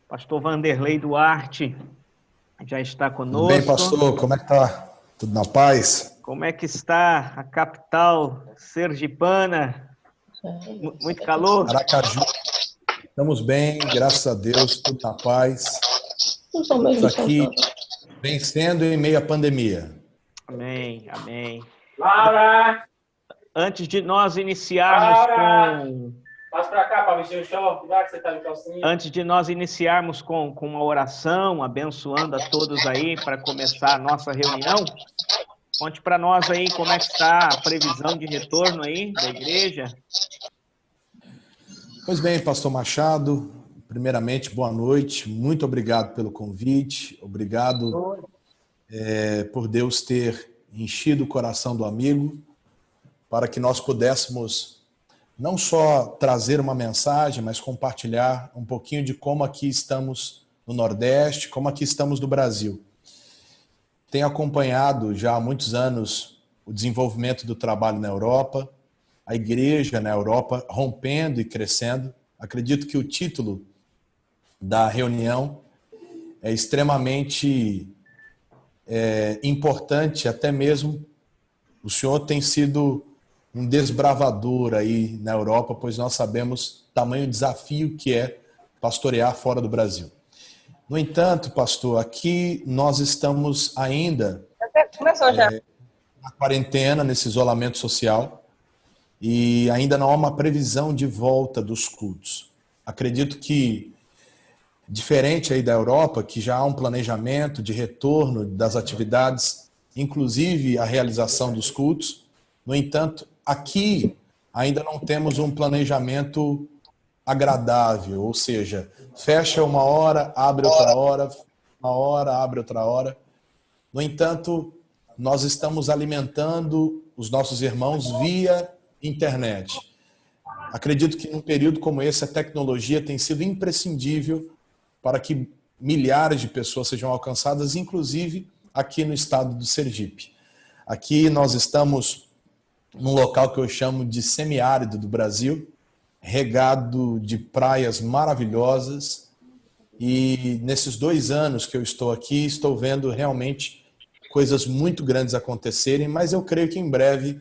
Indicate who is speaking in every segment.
Speaker 1: Pastor Vanderlei Duarte já está
Speaker 2: Tudo bem,
Speaker 1: conosco.
Speaker 2: pastor? Como é que tá? Tudo na paz?
Speaker 1: Como é que está a capital sergipana? Muito calor?
Speaker 2: Aracaju, estamos bem, graças a Deus, tudo na paz. Estamos aqui vencendo em meio à pandemia.
Speaker 1: Amém, amém.
Speaker 3: Laura!
Speaker 1: Antes de nós iniciarmos com...
Speaker 3: Passa pra cá para vestir o short, vai que você tá de calcinha.
Speaker 1: Antes de nós iniciarmos com uma oração, abençoando a todos aí para começar a nossa reunião, conte para nós aí como é que está a previsão de retorno aí da igreja.
Speaker 2: Pois bem, pastor Machado, primeiramente, boa noite. Muito obrigado pelo convite. Obrigado por Deus ter enchido o coração do amigo para que nós pudéssemos não só trazer uma mensagem, mas compartilhar um pouquinho de como aqui estamos no Nordeste, como aqui estamos no Brasil. Tenho acompanhado já há muitos anos o desenvolvimento do trabalho na Europa, a igreja na Europa rompendo e crescendo. Acredito que o título da reunião é extremamente importante, até mesmo o senhor tem sido um desbravador aí na Europa, pois nós sabemos o tamanho desafio que é pastorear fora do Brasil. No entanto, pastor, aqui nós estamos ainda na quarentena, nesse isolamento social, e ainda não há uma previsão de volta dos cultos. Acredito que, diferente aí da Europa, que já há um planejamento de retorno das atividades, inclusive a realização dos cultos, no entanto, aqui ainda não temos um planejamento agradável, ou seja, fecha uma hora, abre outra hora, uma hora, abre outra hora. No entanto, nós estamos alimentando os nossos irmãos via internet. Acredito que num período como esse, a tecnologia tem sido imprescindível para que milhares de pessoas sejam alcançadas, inclusive aqui no estado do Sergipe. Aqui nós estamos num local que eu chamo de semiárido do Brasil, regado de praias maravilhosas, e nesses 2 anos que eu estou aqui, estou vendo realmente coisas muito grandes acontecerem, mas eu creio que em breve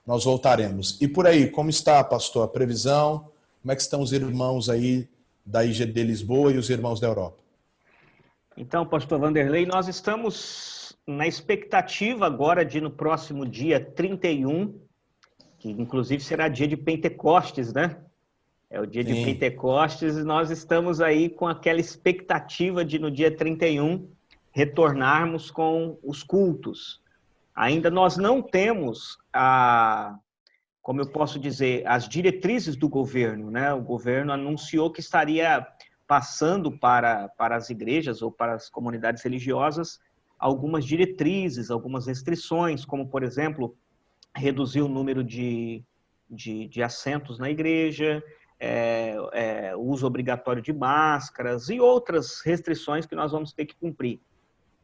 Speaker 2: nós voltaremos. E por aí, como está, pastor, a previsão? Como é que estão os irmãos aí da IGD Lisboa e os irmãos da Europa?
Speaker 1: Então, pastor Vanderlei, nós estamos na expectativa agora de no próximo dia 31, que inclusive será dia de Pentecostes, né? É o dia de Pentecostes, e nós estamos aí com aquela expectativa de no dia 31 retornarmos com os cultos. Ainda nós não temos como eu posso dizer, as diretrizes do governo, né? O governo anunciou que estaria passando para as igrejas ou para as comunidades religiosas algumas diretrizes, algumas restrições, como, por exemplo, reduzir o número de assentos na igreja, uso obrigatório de máscaras e outras restrições que nós vamos ter que cumprir.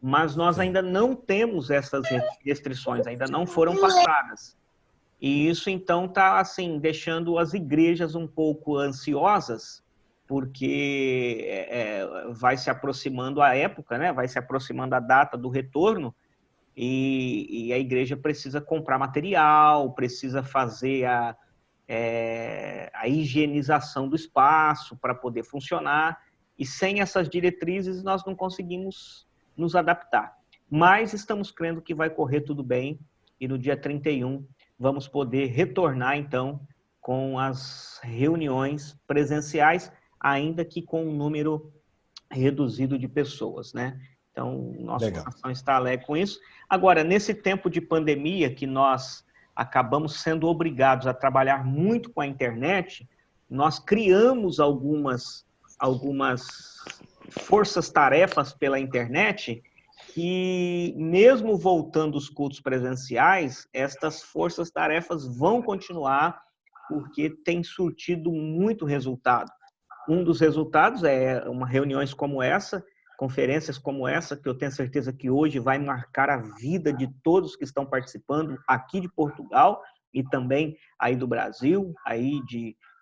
Speaker 1: Mas nós ainda não temos essas restrições, ainda não foram passadas. E isso, então, está assim, deixando as igrejas um pouco ansiosas, porque vai se aproximando a época, né? Vai se aproximando a data do retorno, e a igreja precisa comprar material, precisa fazer a higienização do espaço para poder funcionar, e sem essas diretrizes nós não conseguimos nos adaptar. Mas estamos crendo que vai correr tudo bem, e no dia 31 vamos poder retornar, então, com as reuniões presenciais, ainda que com um número reduzido de pessoas, né? Então, nosso coração está alegre com isso. Agora, nesse tempo de pandemia, que nós acabamos sendo obrigados a trabalhar muito com a internet, nós criamos algumas forças-tarefas pela internet que, mesmo voltando os cultos presenciais, estas forças-tarefas vão continuar porque tem surtido muito resultado. Um dos resultados é reuniões como essa, conferências como essa, que eu tenho certeza que hoje vai marcar a vida de todos que estão participando aqui de Portugal e também aí do Brasil, aí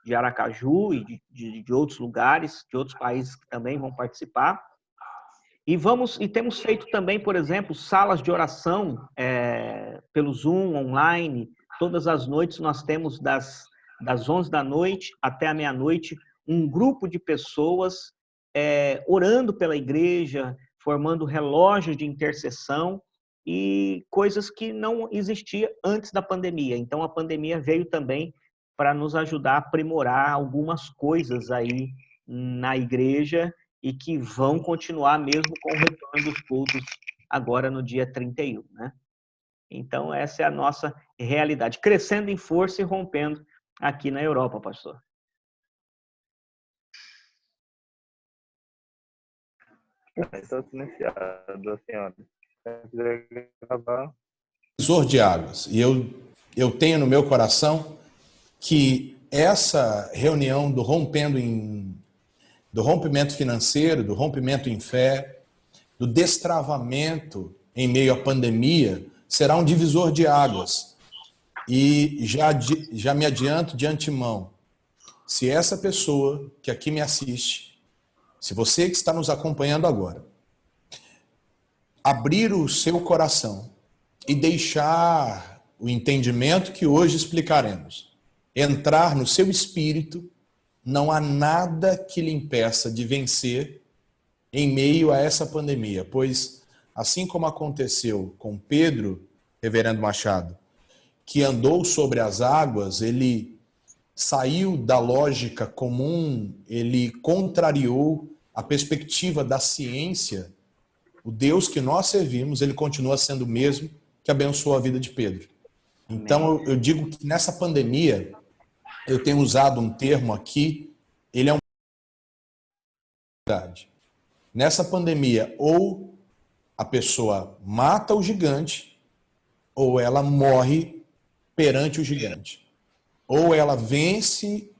Speaker 1: de Aracaju e de outros lugares, de outros países que também vão participar. E temos feito também, por exemplo, salas de oração pelo Zoom, online. Todas as noites nós temos das 11 da noite até a meia-noite um grupo de pessoas orando pela igreja, formando relógios de intercessão e coisas que não existiam antes da pandemia. Então, a pandemia veio também para nos ajudar a aprimorar algumas coisas aí na igreja e que vão continuar mesmo com o retorno dos cultos agora no dia 31, né? Então, essa é a nossa realidade, crescendo em força e rompendo aqui na Europa, pastor.
Speaker 4: Estou silenciado, senhora.
Speaker 2: Divisor de águas. E eu tenho no meu coração que essa reunião do rompimento financeiro, do rompimento em fé, do destravamento em meio à pandemia, será um divisor de águas. E já me adianto de antemão, se essa pessoa que aqui me assiste, se você que está nos acompanhando agora, abrir o seu coração e deixar o entendimento que hoje explicaremos entrar no seu espírito, não há nada que lhe impeça de vencer em meio a essa pandemia, pois assim como aconteceu com Pedro, reverendo Machado, que andou sobre as águas, ele saiu da lógica comum, ele contrariou a perspectiva da ciência. O Deus que nós servimos, ele continua sendo o mesmo que abençoou a vida de Pedro. Então, eu digo que nessa pandemia, eu tenho usado um termo aqui, ele é uma verdade. Nessa pandemia, ou a pessoa mata o gigante, ou ela morre perante o gigante. Ou ela vence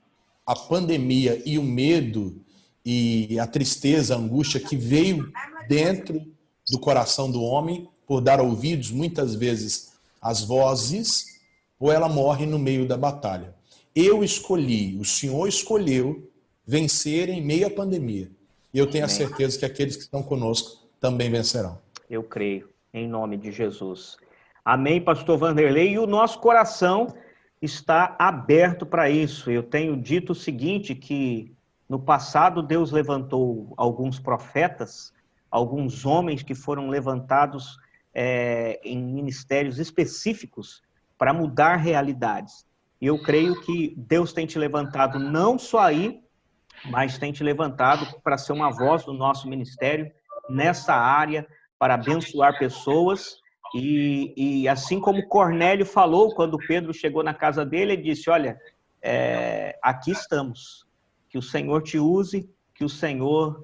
Speaker 2: a pandemia e o medo e a tristeza, a angústia que veio dentro do coração do homem por dar ouvidos, muitas vezes, às vozes, ou ela morre no meio da batalha. Eu escolhi, o Senhor escolheu vencer em meio à pandemia. E eu tenho a certeza que aqueles que estão conosco também vencerão.
Speaker 1: Eu creio, em nome de Jesus. Amém, pastor Vanderlei. E o nosso coração está aberto para isso. Eu tenho dito o seguinte, que no passado Deus levantou alguns profetas, alguns homens que foram levantados em ministérios específicos para mudar realidades. E eu creio que Deus tem te levantado não só aí, mas tem te levantado para ser uma voz do nosso ministério nessa área, para abençoar pessoas. E assim como Cornélio falou, quando Pedro chegou na casa dele, ele disse, olha, aqui estamos, que o Senhor te use, que o Senhor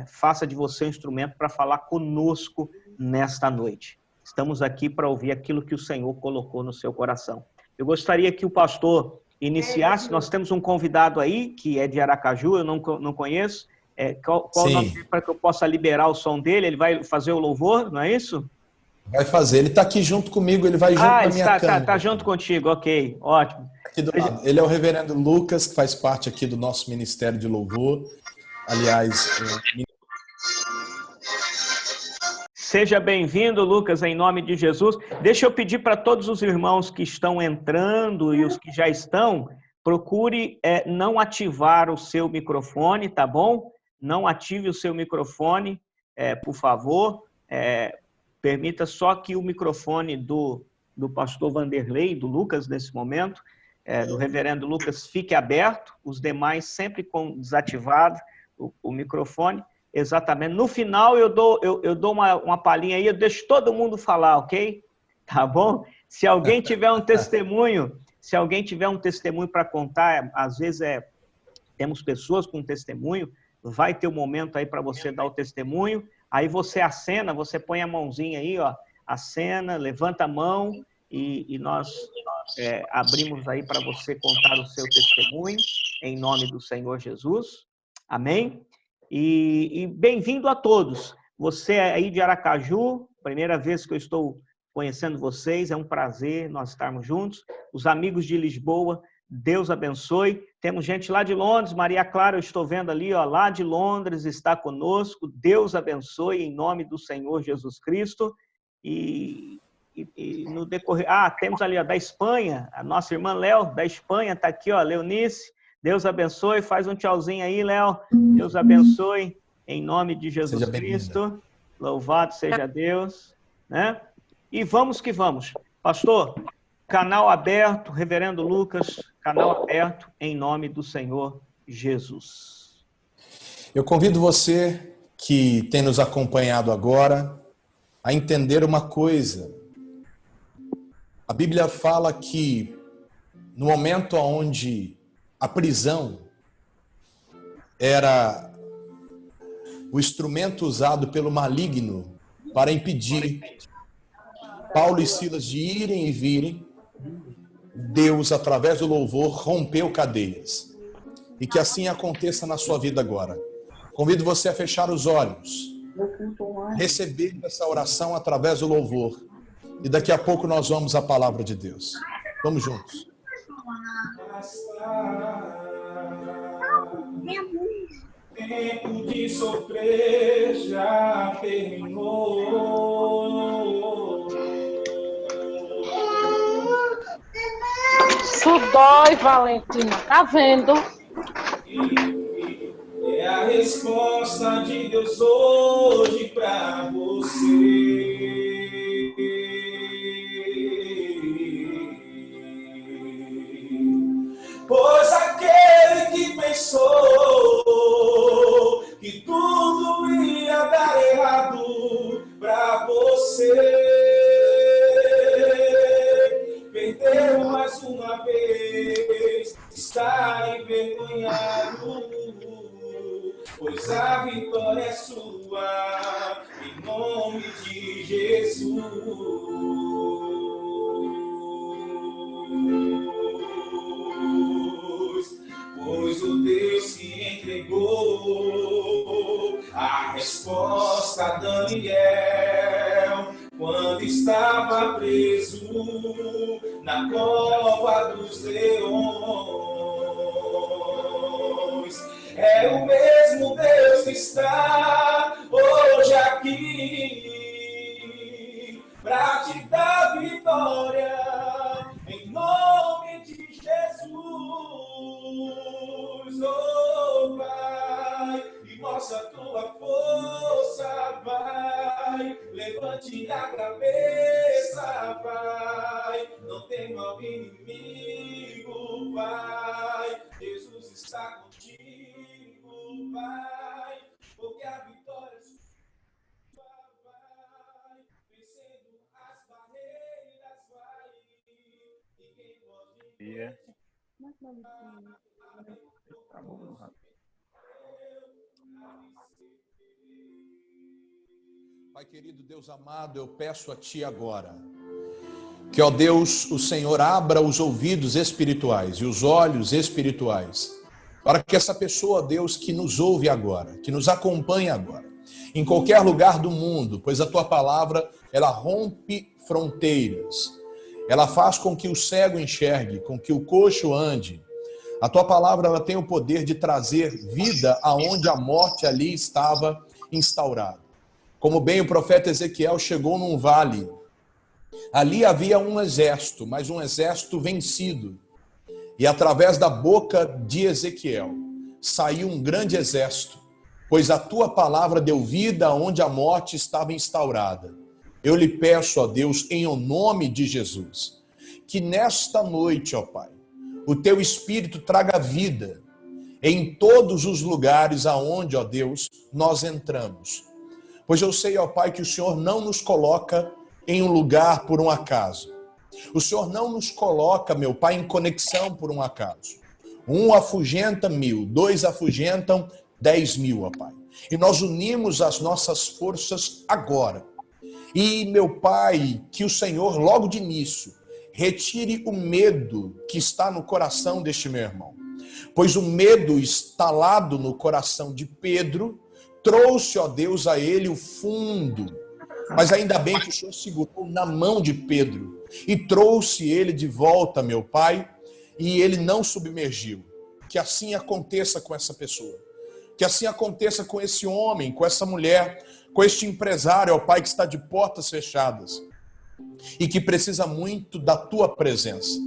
Speaker 1: faça de você um instrumento para falar conosco nesta noite. Estamos aqui para ouvir aquilo que o Senhor colocou no seu coração. Eu gostaria que o pastor iniciasse, nós temos um convidado aí, que é de Aracaju, eu não conheço, qual o nome para que eu possa liberar o som dele? Ele vai fazer o louvor, não é isso?
Speaker 2: Vai fazer, ele está aqui junto comigo, ele vai junto na minha câmera.
Speaker 1: Está junto contigo, ok, ótimo.
Speaker 2: Aqui do lado. Ele é o reverendo Lucas, que faz parte aqui do nosso Ministério de Louvor. Aliás...
Speaker 1: Seja bem-vindo, Lucas, em nome de Jesus. Deixa eu pedir para todos os irmãos que estão entrando e os que já estão, procure não ativar o seu microfone, tá bom? Não ative o seu microfone, por favor. Permita só que o microfone do pastor Vanderlei, do Lucas, nesse momento, do reverendo Lucas, fique aberto, os demais sempre com desativado o microfone. Exatamente. No final, eu dou uma palhinha aí, eu deixo todo mundo falar, ok? Tá bom? Se alguém tiver um testemunho, para contar, às vezes temos pessoas com testemunho, vai ter um momento aí para você dar o testemunho, aí você acena, você põe a mãozinha aí, ó, acena, levanta a mão e nós abrimos aí para você contar o seu testemunho, em nome do Senhor Jesus. Amém? E bem-vindo a todos. Você aí de Aracaju, primeira vez que eu estou conhecendo vocês, é um prazer nós estarmos juntos. Os amigos de Lisboa, Deus abençoe. Temos gente lá de Londres, Maria Clara, eu estou vendo ali, ó, lá de Londres, está conosco. Deus abençoe em nome do Senhor Jesus Cristo. E no decorrer... temos ali, ó, da Espanha, a nossa irmã Léo, da Espanha, está aqui, ó, Leonice. Deus abençoe, faz um tchauzinho aí, Léo. Deus abençoe em nome de Jesus Cristo. Louvado seja Deus, né? E vamos que vamos. Pastor, canal aberto, Reverendo Lucas, canal aberto em nome do Senhor Jesus.
Speaker 2: Eu convido você que tem nos acompanhado agora a entender uma coisa. A Bíblia fala que no momento onde a prisão era o instrumento usado pelo maligno para impedir Paulo e Silas de irem e virem, Deus, através do louvor, rompeu cadeias. E que assim aconteça na sua vida agora. Convido você a fechar os olhos, receber essa oração através do louvor. E daqui a pouco nós vamos à palavra de Deus. Vamos juntos.
Speaker 5: Tempo de sofrer já terminou.
Speaker 6: Isso dói, Valentina. Tá vendo?
Speaker 5: É a resposta de Deus hoje pra você. Pois aquele que pensou que tudo ia dar errado pra você, perdeu mais uma vez, está envergonhado, pois a vitória é sua, em nome de Jesus. Pois o Deus que entregou a resposta a Daniel quando estava preso na cova dos leões. É o mesmo Deus que está hoje aqui para te dar vitória em nome de Jesus. Oh, Pai, e mostra a tua força, Pai. Levante a cabeça, Pai. Não tema o inimigo, Pai. Jesus está contigo, Pai. Porque a vitória é sua, Pai. Vencendo as barreiras, vai. Ninguém pode.
Speaker 2: Pai querido, Deus amado, eu peço a Ti agora que, ó Deus, o Senhor abra os ouvidos espirituais e os olhos espirituais para que essa pessoa, Deus, que nos ouve agora, que nos acompanha agora, em qualquer lugar do mundo, pois a Tua palavra, ela rompe fronteiras, ela faz com que o cego enxergue, com que o coxo ande. A Tua palavra, ela tem o poder de trazer vida aonde a morte ali estava instaurada. Como bem o profeta Ezequiel chegou num vale, ali havia um exército, mas um exército vencido. E através da boca de Ezequiel saiu um grande exército, pois a Tua palavra deu vida onde a morte estava instaurada. Eu lhe peço, ó Deus, em o nome de Jesus, que nesta noite, ó Pai, o Teu Espírito traga vida em todos os lugares aonde, ó Deus, nós entramos. Pois eu sei, ó Pai, que o Senhor não nos coloca em um lugar por um acaso. O Senhor não nos coloca, meu Pai, em conexão por um acaso. 1 afugenta 1000, 2 afugentam 10.000, ó Pai. E nós unimos as nossas forças agora. E, meu Pai, que o Senhor, logo de início, retire o medo que está no coração deste meu irmão. Pois o medo instalado no coração de Pedro trouxe, ó Deus, a ele o fundo. Mas ainda bem que o Senhor segurou na mão de Pedro e trouxe ele de volta, meu Pai. e ele não submergiu. Que assim aconteça com essa pessoa. Que assim aconteça com esse homem, com essa mulher, com este empresário, ó Pai, que está de portas fechadas e que precisa muito da tua presença.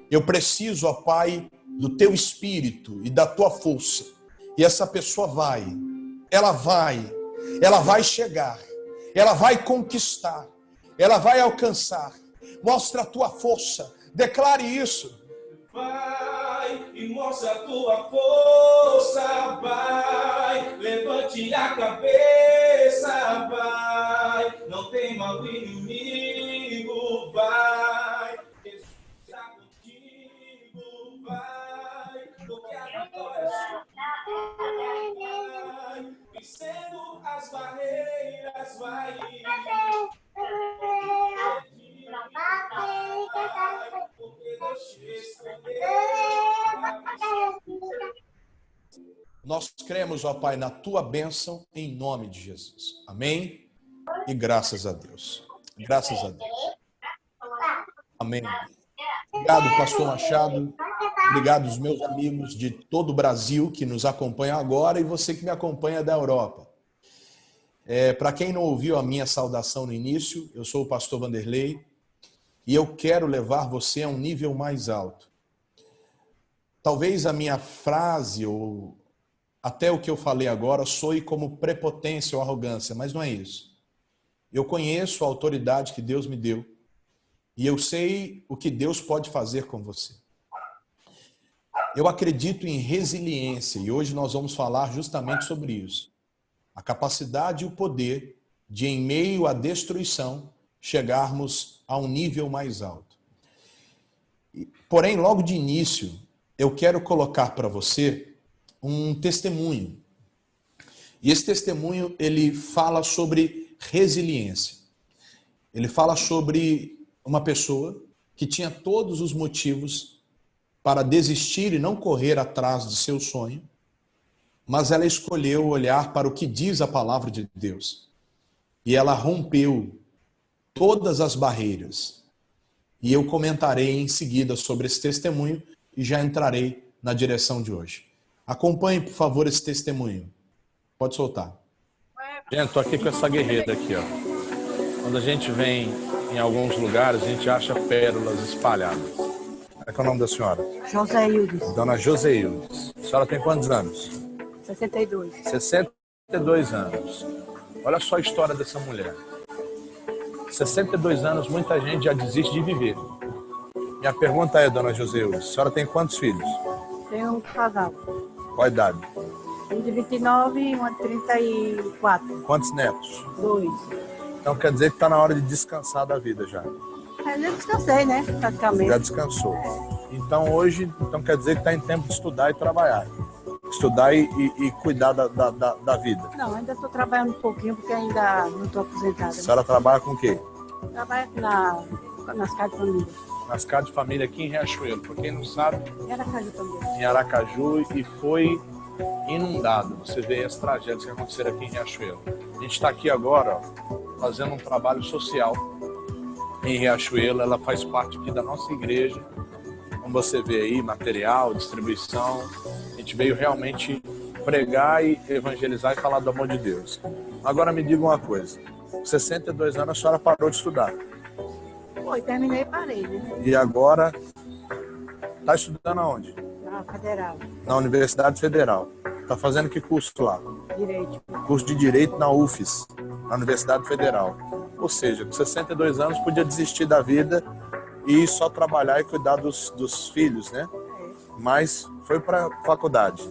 Speaker 2: Eu preciso, ó Pai, do teu espírito e da tua força. E essa pessoa ela vai chegar, ela vai conquistar, ela vai alcançar. Mostra a tua força, declare isso.
Speaker 5: Vai e mostra a tua força, vai, levante a cabeça, vai, não tema o inimigo, vai, Jesus está contigo, vai, porque a vitória é sua, vai, vencendo as barreiras, vai.
Speaker 2: Nós cremos, ó Pai, na tua bênção em nome de Jesus. Amém? E graças a Deus. Graças a Deus. Amém. Obrigado, pastor Machado. Obrigado aos meus amigos de todo o Brasil que nos acompanham agora e você que me acompanha da Europa. Para quem não ouviu a minha saudação no início, eu sou o pastor Vanderlei e eu quero levar você a um nível mais alto. Talvez a minha frase ou até o que eu falei agora soe como prepotência ou arrogância, mas não é isso. Eu conheço a autoridade que Deus me deu e eu sei o que Deus pode fazer com você. Eu acredito em resiliência e hoje nós vamos falar justamente sobre isso. A capacidade e o poder de, em meio à destruição, chegarmos a um nível mais alto. Porém, logo de início, eu quero colocar para você um testemunho. E esse testemunho, ele fala sobre resiliência. Ele fala sobre uma pessoa que tinha todos os motivos para desistir e não correr atrás do seu sonho, mas ela escolheu olhar para o que diz a palavra de Deus. E ela rompeu todas as barreiras. E eu comentarei em seguida sobre esse testemunho e já entrarei na direção de hoje. Acompanhe, por favor, esse testemunho. Pode soltar.
Speaker 7: Gente, estou aqui com essa guerreira aqui, ó. Quando a gente vem em alguns lugares, a gente acha pérolas espalhadas. Qual é o nome da senhora?
Speaker 8: Joseildes.
Speaker 7: Dona Joseildes. A senhora tem quantos anos?
Speaker 8: 62.
Speaker 7: 62 anos. Olha só a história dessa mulher. 62 anos, muita gente já desiste de viver. Minha pergunta é, Dona Joseildes, a senhora tem quantos filhos?
Speaker 8: Tenho um casal.
Speaker 7: Qual a idade?
Speaker 8: Um de 29 e uma de 34.
Speaker 7: Quantos netos?
Speaker 8: 2.
Speaker 7: Então quer dizer que está na hora de descansar da vida já.
Speaker 8: Mas eu descansei, né? Praticamente.
Speaker 7: Já descansou. Então hoje, quer dizer que está em tempo de estudar e trabalhar. Estudar e cuidar da vida.
Speaker 8: Não, ainda estou trabalhando um pouquinho porque ainda não estou aposentada.
Speaker 7: A senhora trabalha com o quê?
Speaker 8: Trabalho nas casas de família.
Speaker 7: Nas casas de família aqui em Riachuelo. Por quem não sabe,
Speaker 8: Em Aracaju também.
Speaker 7: em Aracaju, e foi inundado. Você vê as tragédias que aconteceram aqui em Riachuelo. A gente está aqui agora, ó, fazendo um trabalho social em Riachuelo. Ela faz parte aqui da nossa igreja. Como você vê aí, material, distribuição. A gente veio realmente pregar e evangelizar e falar do amor de Deus. Agora me diga uma coisa. Com 62 anos a senhora parou de estudar.
Speaker 8: Foi, terminei e parei, né?
Speaker 7: E agora está estudando aonde?
Speaker 8: Na Federal.
Speaker 7: Na Universidade Federal. Está fazendo que curso lá?
Speaker 8: Direito.
Speaker 7: Curso de Direito na UFES, na Universidade Federal. Ou seja, com 62 anos podia desistir da vida e só trabalhar e cuidar dos filhos, né? Mas foi para a faculdade.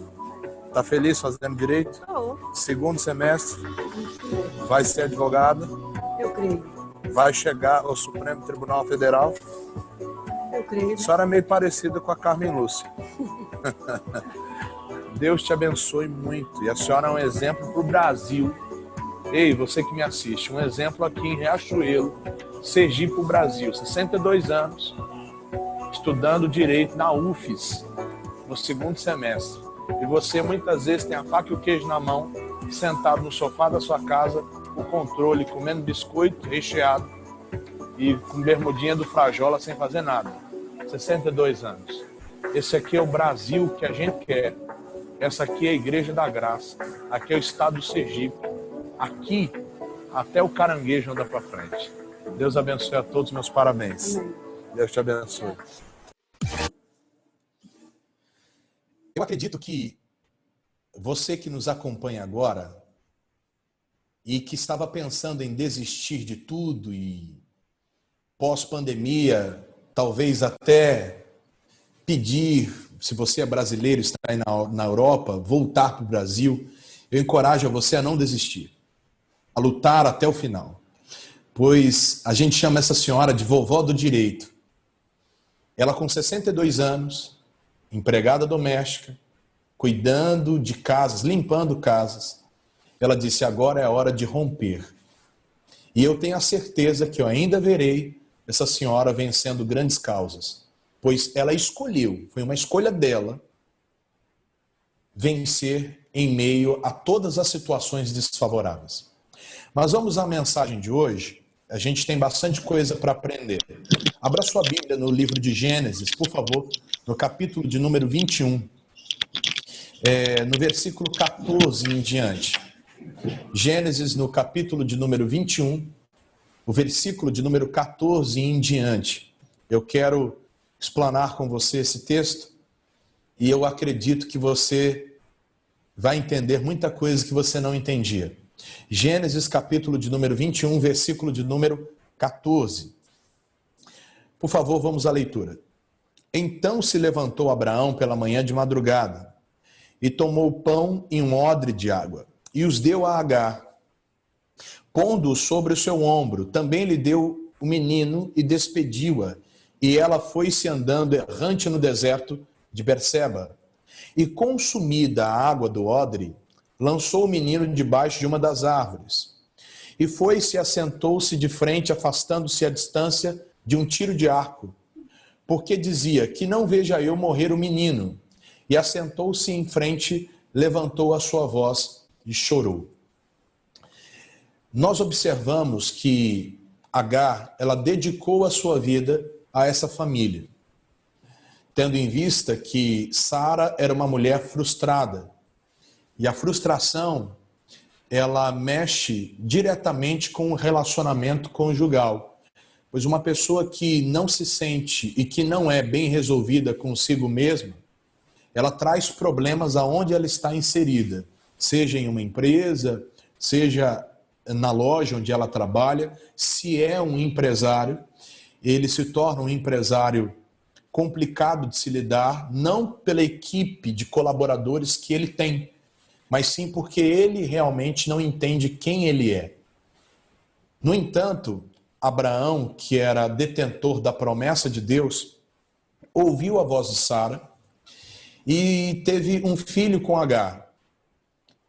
Speaker 7: Está feliz fazendo Direito?
Speaker 8: Estou.
Speaker 7: Segundo semestre, vai ser advogada,
Speaker 8: Eu creio.
Speaker 7: vai chegar ao Supremo Tribunal Federal.
Speaker 8: Eu creio.
Speaker 7: A senhora é meio parecida com a Carmen Lúcia. Deus te abençoe muito. E a senhora é um exemplo para o Brasil. Ei, você que me assiste, um exemplo aqui em Riachuelo, Sergipe, o Brasil. 62 anos, estudando Direito na UFES, no segundo semestre. E você muitas vezes tem a faca e o queijo na mão, sentado no sofá da sua casa, o controle, comendo biscoito recheado e com bermudinha do Frajola sem fazer nada. 62 anos. Esse aqui é o Brasil que a gente quer. Essa aqui é a Igreja da Graça. Aqui é o estado do Sergipe. Aqui, até o caranguejo anda para frente. Deus abençoe a todos, meus parabéns.
Speaker 8: Amém.
Speaker 7: Deus te abençoe.
Speaker 2: Eu acredito que você que nos acompanha agora e que estava pensando em desistir de tudo e pós-pandemia, talvez até pedir, se você é brasileiro e está aí na Europa, voltar para o Brasil, eu encorajo você a não desistir, a lutar até o final. Pois a gente chama essa senhora de vovó do direito. Ela com 62 anos, empregada doméstica, cuidando de casas, limpando casas. Ela disse, agora é a hora de romper. E eu tenho a certeza que eu ainda verei essa senhora vencendo grandes causas. Pois ela escolheu, foi uma escolha dela, vencer em meio a todas as situações desfavoráveis. Mas vamos à mensagem de hoje. A gente tem bastante coisa para aprender. Abra sua Bíblia no livro de Gênesis, por favor, no capítulo de número 21, no versículo 14 em diante. Gênesis, no capítulo de número 21, o versículo de número 14 em diante. Eu quero explanar com você esse texto e eu acredito que você vai entender muita coisa que você não entendia. Gênesis, capítulo de número 21, versículo de número 14. Por favor, vamos à leitura. Então se levantou Abraão pela manhã de madrugada e tomou pão e um odre de água e os deu a Agar, pondo-o sobre o seu ombro. Também lhe deu o menino e despediu-a. E ela foi-se andando errante no deserto de Berseba. E consumida a água do odre, lançou o menino debaixo de uma das árvores. E foi-se e assentou-se de frente, afastando-se à distância de um tiro de arco. Porque dizia, que não veja eu morrer o menino. E assentou-se em frente, levantou a sua voz e chorou. Nós observamos que Agar, ela dedicou a sua vida a essa família, tendo em vista que Sara era uma mulher frustrada. E a frustração, ela mexe diretamente com o relacionamento conjugal. Pois uma pessoa que não se sente e que não é bem resolvida consigo mesma, ela traz problemas aonde ela está inserida, seja em uma empresa, seja na loja onde ela trabalha. Se é um empresário, ele se torna um empresário complicado de se lidar, não pela equipe de colaboradores que ele tem, mas sim porque ele realmente não entende quem ele é. No entanto, Abraão, que era detentor da promessa de Deus, ouviu a voz de Sara e teve um filho com Agar.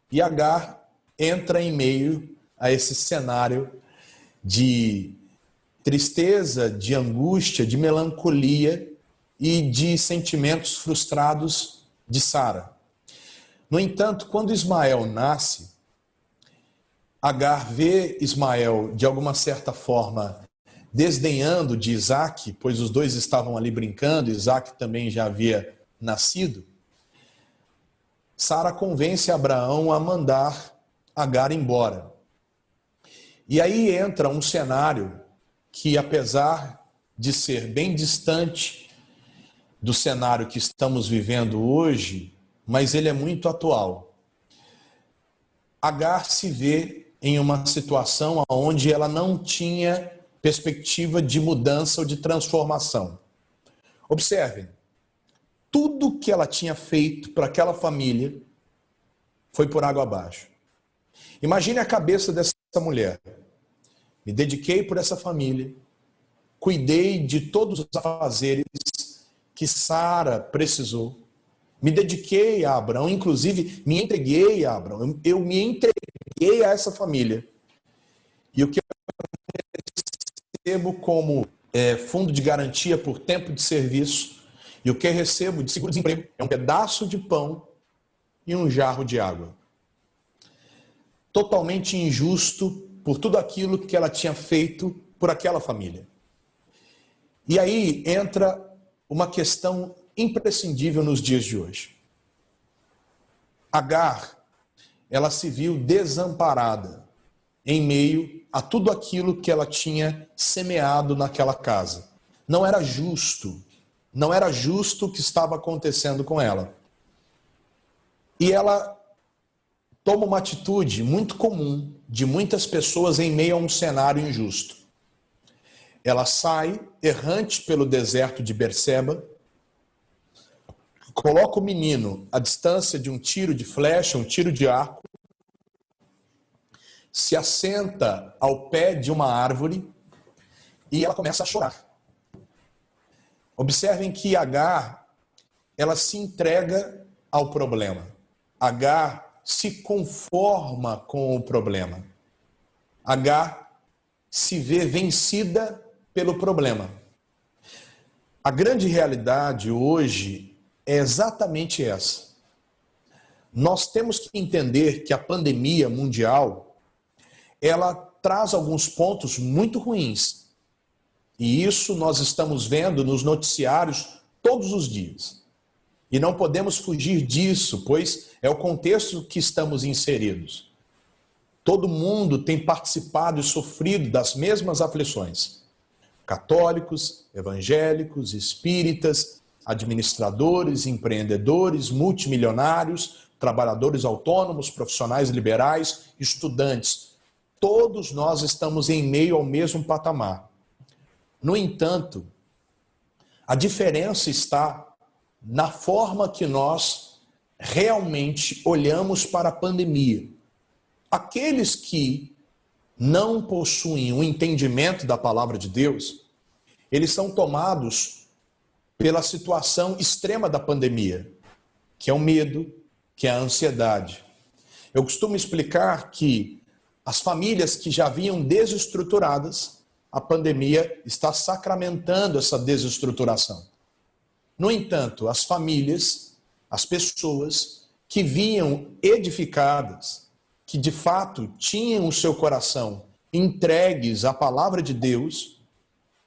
Speaker 2: E Agar entra em meio a esse cenário de tristeza, de angústia, de melancolia e de sentimentos frustrados de Sara. No entanto, quando Ismael nasce, Agar vê Ismael, de alguma certa forma, desdenhando de Isaac, pois os dois estavam ali brincando, Isaac também já havia nascido. Sara convence Abraão a mandar Agar embora. E aí entra um cenário que, apesar de ser bem distante do cenário que estamos vivendo hoje, mas ele é muito atual. Agar se vê em uma situação onde ela não tinha perspectiva de mudança ou de transformação. Observem, tudo que ela tinha feito para aquela família foi por água abaixo. Imagine a cabeça dessa mulher. Me dediquei por essa família, cuidei de todos os afazeres que Sara precisou, me dediquei a Abraão, inclusive me entreguei a Abraão, eu me entreguei a essa família. E o que eu recebo como fundo de garantia por tempo de serviço, e o que eu recebo de seguro-desemprego é um pedaço de pão e um jarro de água. Totalmente injusto por tudo aquilo que ela tinha feito por aquela família. E aí entra uma questão imprescindível nos dias de hoje. Agar, ela se viu desamparada em meio a tudo aquilo que ela tinha semeado naquela casa. Não era justo o que estava acontecendo com ela. E ela toma uma atitude muito comum de muitas pessoas em meio a um cenário injusto. Ela sai errante pelo deserto de Berseba, coloca o menino à distância de um tiro de flecha, um tiro de arco, se assenta ao pé de uma árvore e ela começa a chorar. Observem que Agar, ela se entrega ao problema. Agar se conforma com o problema. Agar se vê vencida pelo problema. A grande realidade hoje é exatamente essa. Nós temos que entender que a pandemia mundial, ela traz alguns pontos muito ruins. E isso nós estamos vendo nos noticiários todos os dias. E não podemos fugir disso, pois é o contexto que estamos inseridos. Todo mundo tem participado e sofrido das mesmas aflições. Católicos, evangélicos, espíritas, administradores, empreendedores, multimilionários, trabalhadores autônomos, profissionais liberais, estudantes. Todos nós estamos em meio ao mesmo patamar. No entanto, a diferença está na forma que nós realmente olhamos para a pandemia. Aqueles que não possuem o entendimento da palavra de Deus, eles são tomados pela situação extrema da pandemia, que é o medo, que é a ansiedade. Eu costumo explicar que as famílias que já vinham desestruturadas, a pandemia está sacramentando essa desestruturação. No entanto, as famílias, as pessoas que vinham edificadas, que de fato tinham o seu coração entregues à palavra de Deus,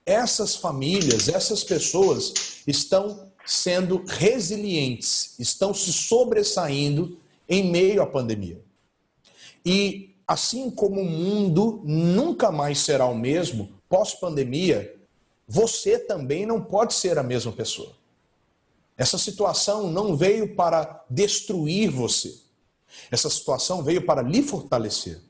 Speaker 2: essas famílias, essas pessoas estão sendo resilientes, estão se sobressaindo em meio à pandemia. E assim como o mundo nunca mais será o mesmo pós-pandemia, você também não pode ser a mesma pessoa. Essa situação não veio para destruir você. Essa situação veio para lhe fortalecer.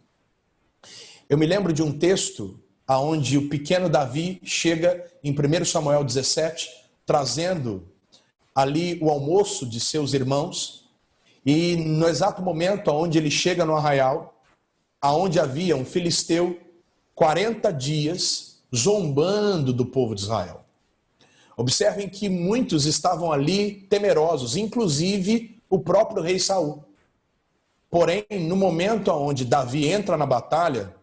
Speaker 2: Eu me lembro de um texto onde o pequeno Davi chega em 1 Samuel 17, trazendo ali o almoço de seus irmãos, e no exato momento onde ele chega no arraial, aonde havia um filisteu 40 dias zombando do povo de Israel. Observem que muitos estavam ali temerosos, inclusive o próprio rei Saul. Porém, no momento onde Davi entra na batalha,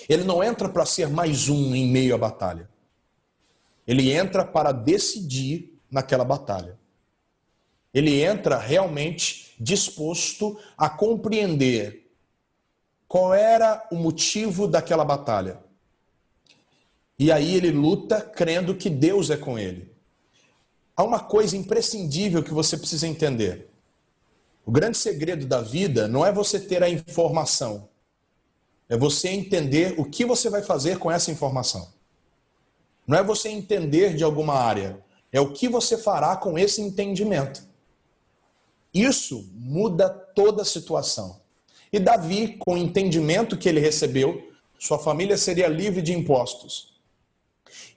Speaker 2: ele não entra para ser mais um em meio à batalha. Ele entra para decidir naquela batalha. Ele entra realmente disposto a compreender qual era o motivo daquela batalha. E aí ele luta crendo que Deus é com ele. Há uma coisa imprescindível que você precisa entender. O grande segredo da vida não é você ter a informação. É você entender o que você vai fazer com essa informação. Não é você entender de alguma área. É o que você fará com esse entendimento. Isso muda toda a situação. E Davi, com o entendimento que ele recebeu, sua família seria livre de impostos.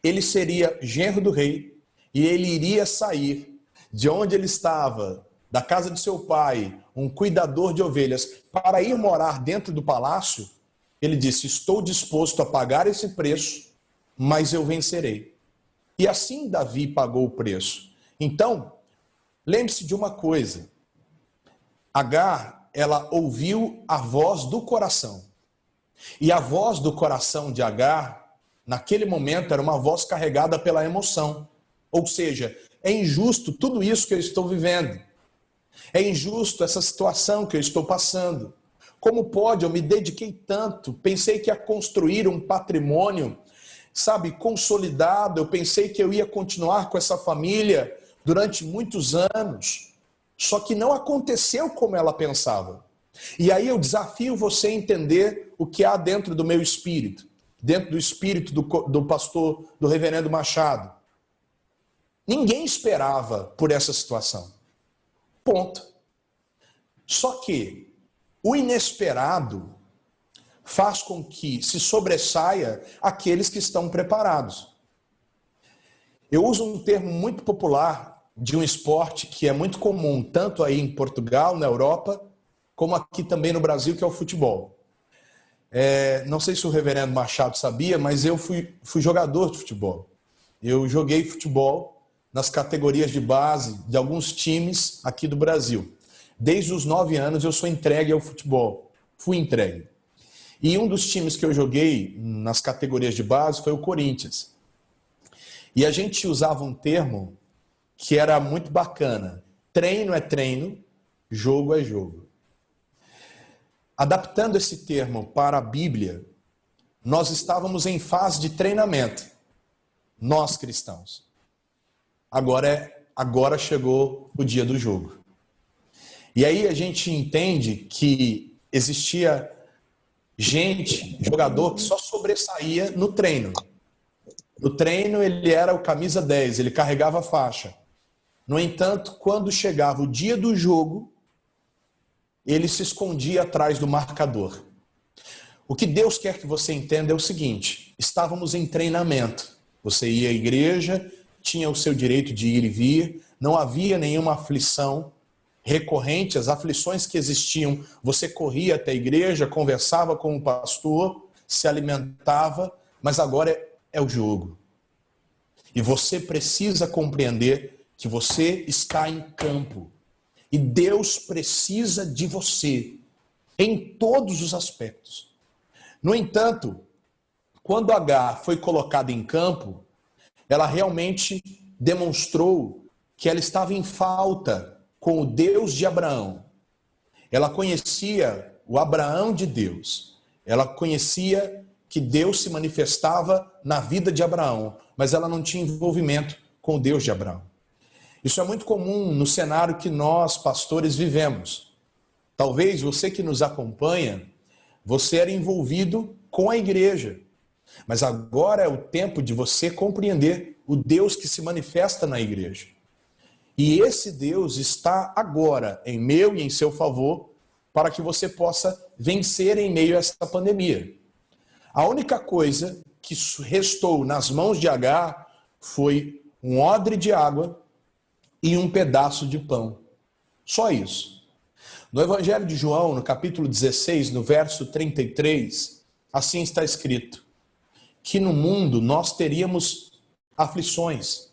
Speaker 2: Ele seria genro do rei e ele iria sair de onde ele estava, da casa de seu pai, um cuidador de ovelhas, para ir morar dentro do palácio. Ele disse: estou disposto a pagar esse preço, mas eu vencerei. E assim Davi pagou o preço. Então, lembre-se de uma coisa. Agar, ela ouviu a voz do coração. E a voz do coração de Agar, naquele momento, era uma voz carregada pela emoção. Ou seja, é injusto tudo isso que eu estou vivendo. É injusto essa situação que eu estou passando. Como pode? Eu me dediquei tanto, pensei que ia construir um patrimônio, sabe, consolidado. Eu pensei que eu ia continuar com essa família durante muitos anos, só que não aconteceu como ela pensava. E aí eu desafio você a entender o que há dentro do meu espírito, dentro do espírito do pastor, do reverendo Machado. Ninguém esperava por essa situação. Ponto. Só que o inesperado faz com que se sobressaia aqueles que estão preparados. Eu uso um termo muito popular de um esporte que é muito comum, tanto aí em Portugal, na Europa, como aqui também no Brasil, que é o futebol. Não sei se o reverendo Machado sabia, mas eu fui jogador de futebol. Eu joguei futebol nas categorias de base de alguns times aqui do Brasil. Desde os 9 anos eu sou entregue ao futebol. Fui entregue. E um dos times que eu joguei nas categorias de base foi o Corinthians. E a gente usava um termo que era muito bacana. Treino é treino, jogo é jogo. Adaptando esse termo para a Bíblia, nós estávamos em fase de treinamento. Nós cristãos. Agora chegou o dia do jogo. E aí a gente entende que existia jogador que só sobressaía no treino. No treino ele era o camisa 10, ele carregava a faixa. No entanto, quando chegava o dia do jogo, ele se escondia atrás do marcador. O que Deus quer que você entenda é o seguinte: estávamos em treinamento. Você ia à igreja, tinha o seu direito de ir e vir, não havia nenhuma aflição recorrente, as aflições que existiam, você corria até a igreja, conversava com o pastor, se alimentava, mas agora é o jogo. E você precisa compreender que você está em campo. E Deus precisa de você em todos os aspectos. No entanto, quando Agar foi colocada em campo, ela realmente demonstrou que ela estava em falta com o Deus de Abraão. Ela conhecia o Abraão de Deus. Ela conhecia que Deus se manifestava na vida de Abraão, mas ela não tinha envolvimento com o Deus de Abraão. Isso é muito comum no cenário que nós, pastores, vivemos. Talvez você que nos acompanha, você era envolvido com a igreja, mas agora é o tempo de você compreender o Deus que se manifesta na igreja. E esse Deus está agora em meu e em seu favor para que você possa vencer em meio a essa pandemia. A única coisa que restou nas mãos de Agar foi um odre de água e um pedaço de pão. Só isso. No Evangelho de João, no capítulo 16, no verso 33, assim está escrito: que no mundo nós teríamos aflições,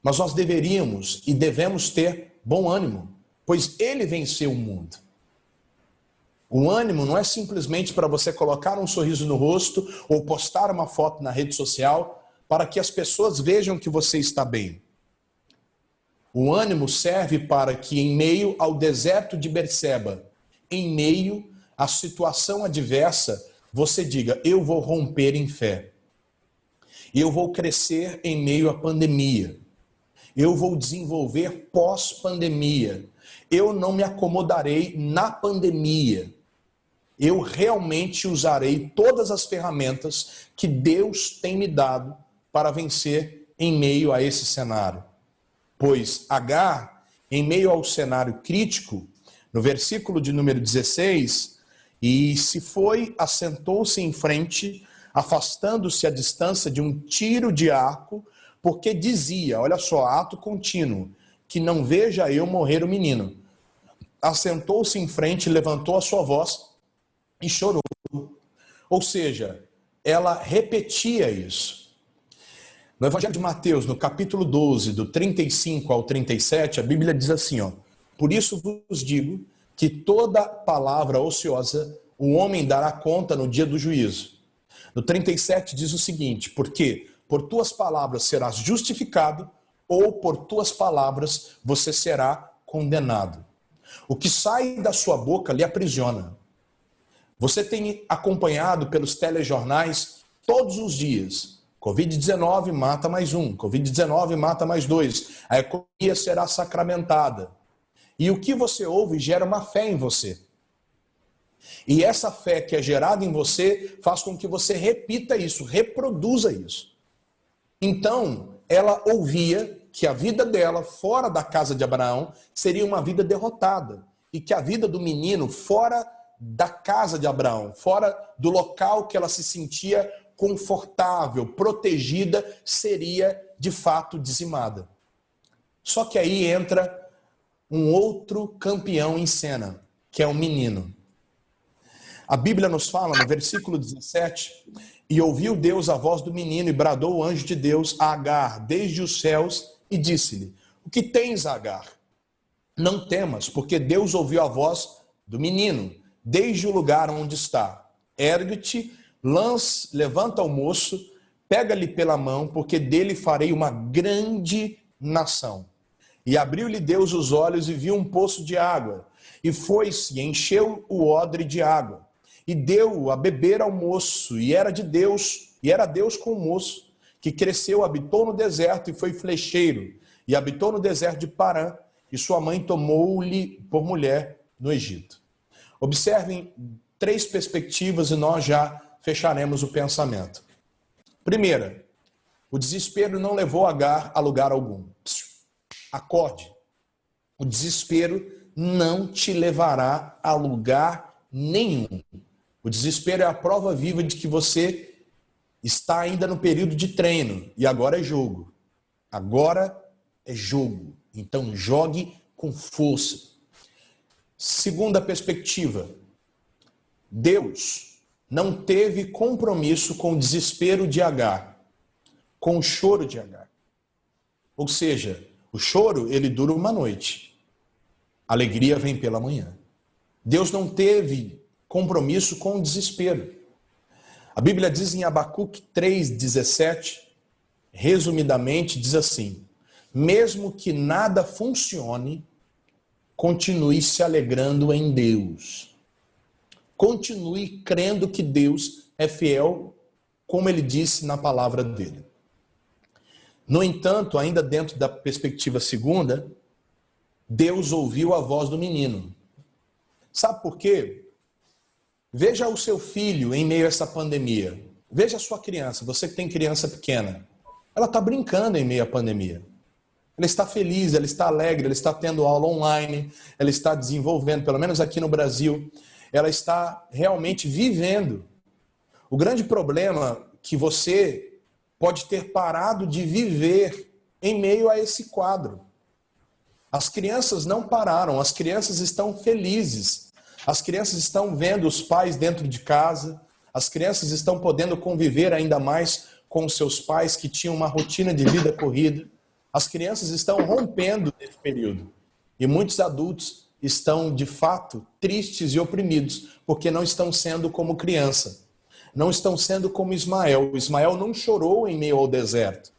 Speaker 2: mas nós deveríamos e devemos ter bom ânimo, pois ele venceu o mundo. O ânimo não é simplesmente para você colocar um sorriso no rosto ou postar uma foto na rede social para que as pessoas vejam que você está bem. O ânimo serve para que em meio ao deserto de Berseba, em meio à situação adversa, você diga: eu vou romper em fé. Eu vou crescer em meio à pandemia. Eu vou desenvolver pós-pandemia. Eu não me acomodarei na pandemia. Eu realmente usarei todas as ferramentas que Deus tem me dado para vencer em meio a esse cenário. Pois Agar, em meio ao cenário crítico, no versículo de número 16, e se foi, assentou-se em frente, afastando-se à distância de um tiro de arco, porque dizia, olha só, ato contínuo, que não veja eu morrer o menino. Assentou-se em frente, levantou a sua voz e chorou. Ou seja, ela repetia isso. No Evangelho de Mateus, no capítulo 12, do 35 ao 37, a Bíblia diz assim, ó: por isso vos digo que toda palavra ociosa o homem dará conta no dia do juízo. No 37 diz o seguinte: porque por tuas palavras serás justificado, ou por tuas palavras você será condenado. O que sai da sua boca lhe aprisiona. Você tem acompanhado pelos telejornais todos os dias Covid-19 mata mais um, Covid-19 mata mais dois. A economia será sacramentada. E o que você ouve gera uma fé em você. E essa fé que é gerada em você faz com que você repita isso, reproduza isso. Então, ela ouvia que a vida dela, fora da casa de Abraão, seria uma vida derrotada. E que a vida do menino, fora da casa de Abraão, fora do local que ela se sentia confortável, protegida, seria de fato dizimada. Só que aí entra um outro campeão em cena, que é o menino. A Bíblia nos fala no versículo 17: e ouviu Deus a voz do menino e bradou o anjo de Deus a Agar desde os céus e disse-lhe: o que tens, Agar? Não temas, porque Deus ouviu a voz do menino desde o lugar onde está. Ergue-te, levanta o moço, pega-lhe pela mão, porque dele farei uma grande nação. E abriu-lhe Deus os olhos e viu um poço de água, e foi-se e encheu o odre de água, e deu a beber ao moço, e era Deus com o moço, que cresceu, habitou no deserto e foi flecheiro, e habitou no deserto de Parã, e sua mãe tomou-lhe por mulher no Egito. Observem 3 perspectivas e nós já fecharemos o pensamento. Primeira, o desespero não levou Agar a lugar algum. Acorde. O desespero não te levará a lugar nenhum. O desespero é a prova viva de que você está ainda no período de treino e agora é jogo. Agora é jogo. Então jogue com força. Segunda perspectiva. Deus não teve compromisso com o desespero de Agar, com o choro de Agar. Ou seja, o choro, ele dura uma noite. A alegria vem pela manhã. Deus não teve compromisso com o desespero. A Bíblia diz em Abacuque 3,17, resumidamente, diz assim: mesmo que nada funcione, continue se alegrando em Deus. Continue crendo que Deus é fiel, como ele disse na palavra dele. No entanto, ainda dentro da perspectiva segunda, Deus ouviu a voz do menino. Sabe por quê? Veja o seu filho em meio a essa pandemia. Veja a sua criança, você que tem criança pequena. Ela está brincando em meio à pandemia. Ela está feliz, ela está alegre, ela está tendo aula online, ela está desenvolvendo, pelo menos aqui no Brasil, ela está realmente vivendo. O grande problema é que você pode ter parado de viver em meio a esse quadro. As crianças não pararam, as crianças estão felizes. As crianças estão vendo os pais dentro de casa, as crianças estão podendo conviver ainda mais com os seus pais que tinham uma rotina de vida corrida. As crianças estão rompendo nesse período. E muitos adultos estão, de fato, tristes e oprimidos, porque não estão sendo como criança. Não estão sendo como Ismael. Ismael não chorou em meio ao deserto.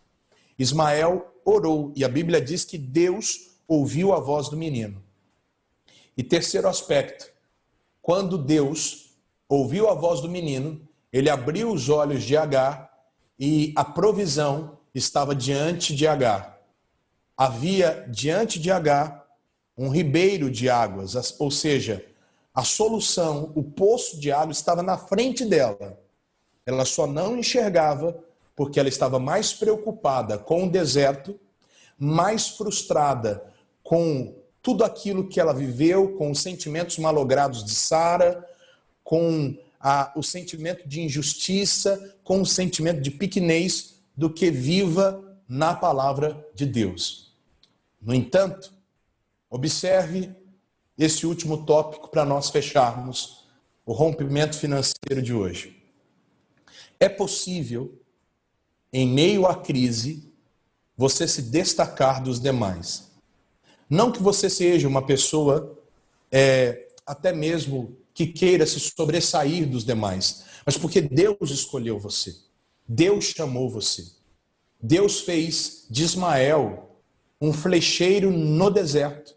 Speaker 2: Ismael orou, e a Bíblia diz que Deus ouviu a voz do menino. E terceiro aspecto, quando Deus ouviu a voz do menino, ele abriu os olhos de Agar e a provisão estava diante de Agar. Havia diante de Agar um ribeiro de águas, ou seja, a solução, o poço de água estava na frente dela. Ela só não enxergava porque ela estava mais preocupada com o deserto, mais frustrada com tudo aquilo que ela viveu, com os sentimentos malogrados de Sara, com o sentimento de injustiça, com o sentimento de pequenez, do que viva na palavra de Deus. No entanto, observe esse último tópico para nós fecharmos o rompimento financeiro de hoje. É possível, em meio à crise, você se destacar dos demais. Não que você seja uma pessoa, até mesmo que queira se sobressair dos demais, mas porque Deus escolheu você. Deus chamou você. Deus fez de Ismael um flecheiro no deserto.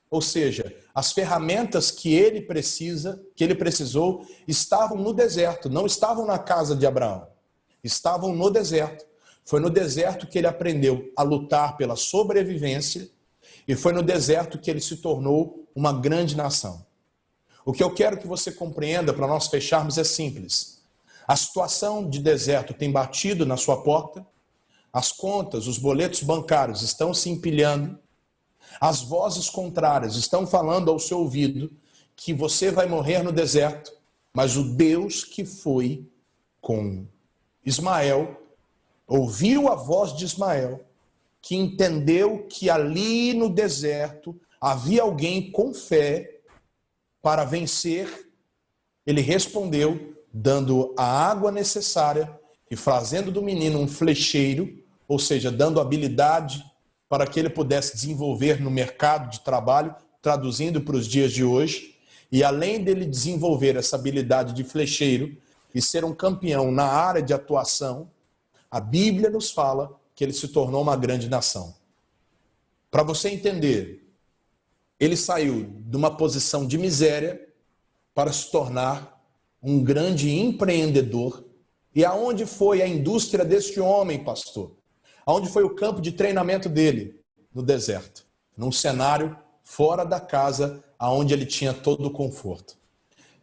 Speaker 2: Ou seja, as ferramentas que ele precisou, estavam no deserto, não estavam na casa de Abraão. estavam no deserto. Foi no deserto que ele aprendeu a lutar pela sobrevivência e foi no deserto que ele se tornou uma grande nação. O que eu quero que você compreenda para nós fecharmos é simples. A situação de deserto tem batido na sua porta, as contas, os boletos bancários estão se empilhando, as vozes contrárias estão falando ao seu ouvido que você vai morrer no deserto, mas o Deus que foi com Ismael ouviu a voz de Ismael, que entendeu que ali no deserto havia alguém com fé para vencer. Ele respondeu, dando a água necessária e fazendo do menino um flecheiro, ou seja, dando habilidade para que ele pudesse desenvolver no mercado de trabalho, traduzindo para os dias de hoje. E além dele desenvolver essa habilidade de flecheiro e ser um campeão na área de atuação, a Bíblia nos fala que ele se tornou uma grande nação. Para você entender, ele saiu de uma posição de miséria para se tornar um grande empreendedor. E aonde foi a indústria deste homem, pastor? Aonde foi o campo de treinamento dele? No deserto, num cenário fora da casa, aonde ele tinha todo o conforto.